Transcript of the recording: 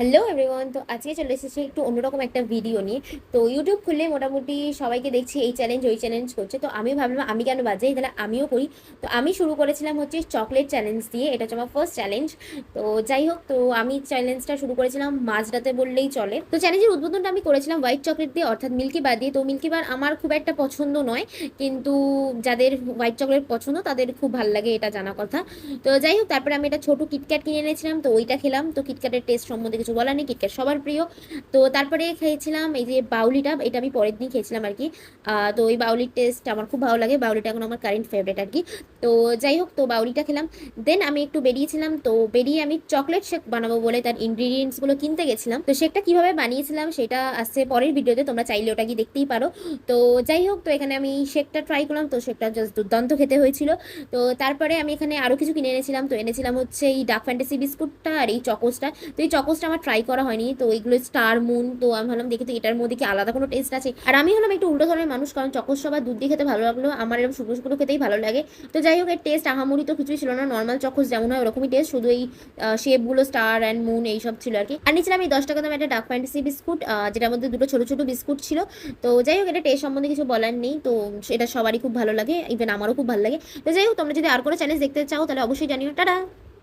Hello everyone, তো আজকে চলে এসেছি একটু অন্যরকম একটা ভিডিও নিয়ে। তো ইউটিউব খুললে মোটামুটি সবাইকে দেখছি এই চ্যালেঞ্জ ওই চ্যালেঞ্জ করছে, তো আমি ভাবলাম আমি কেন বাজাই, তাহলে আমিও করি। তো আমি শুরু করেছিলাম হচ্ছে চকলেট চ্যালেঞ্জ দিয়ে, এটা হচ্ছে আমার ফার্স্ট চ্যালেঞ্জ। তো যাই হোক, তো আমি চ্যালেঞ্জটা শুরু করেছিলাম মাঝরাতে বললেই চলে। তো চ্যালেঞ্জের উদ্বোধনটা আমি করেছিলাম হোয়াইট চকলেট দিয়ে, অর্থাৎ মিল্কি বার দিয়ে। তো মিল্কি বার আমার খুব একটা পছন্দ নয়, কিন্তু যাদের হোয়াইট চকলেট পছন্দ তাদের খুব ভালো লাগে, এটা জানা কথা। তো যাই হোক, তারপরে আমি একটা ছোট কিটক্যাট কিনে এনেছিলাম, তো ওইটা খেলাম। তো কিটক্যাটের টেস্ট সম্বন্ধে কিছু বলার নেই, কিটক্যাট সবার প্রিয়। তো তারপরে খেয়েছিলাম এই যে বাউলিটা, এটা আমি পরের দিন খেয়েছিলাম আর কি। তো ওই বাউলির টেস্ট আমার খুব ভালো লাগে, বাউলিটা এখন আমার কারেন্ট ফেভারিট আর কি। তো যাই হোক, তো বাউলিটা খেলাম। দেন আমি একটু বেরিয়েছিলাম, তো বেরিয়ে আমি চকলেট শেক বানাবো বলে তার ইনগ্রিডিয়েন্টসগুলো কিনতে গেছিলাম। তো শেকটা কিভাবে বানিয়েছিলাম সেটা আসছে পরের ভিডিওতে, তোমরা চাইলে ওটা গিয়ে দেখতেই পারো। তো যাই হোক, তো এখানে আমি শেকটা ট্রাই করলাম, তো শেকটা জাস্ট দুর্দান্ত খেতে হয়েছিল। তো তারপরে আমি এখানে আরও কিছু কিনে এনেছিলাম, তো এনেছিলাম হচ্ছে এই ডার্ক ফ্যান্টাসি বিস্কুটটা আর এই চকোসটা। তো এই চকোসটা আমার ট্রাই করা হয়নি, তো এইগুলো স্টার মুন। তো আমি ভাবলাম দেখি তো এটার মধ্যে কি আলাদা কোনো টেস্ট আছে। আর আমি হলাম একটু উল্টো ধরনের মানুষ, কারণ চকোস সবার দুধ দিয়ে খেতে ভালো লাগলো, আমার এরকম শুকনো শুকনো খেতেই ভালো লাগে। তো যাই হোক, এর টেস্ট আহামরি তো কিছুই ছিল না, নর্মাল চকোস যেমন হয় ওরকমই টেস্ট, শুধু এই শেপগুলো স্টার অ্যান্ড মুন এইসব ছিল আর কি। আর নিয়েছিলাম এই 10 টাকা দাম একটা ডার্ক ফ্যান্টাসি বিস্কুট, যেটার মধ্যে দুটো ছোটো ছোটো বিস্কুট ছিল। তো যাই হোক, এটা টেস্ট সম্বন্ধে কিছু বলার নেই, তো এটা সবারই খুব ভালো লাগে, ইভেন আমারও খুব ভালো লাগে। তো যাই হোক, তোমরা যদি আর কোনো চ্যালেঞ্জ দেখতে চাও তাহলে অবশ্যই জানিও। টাটা।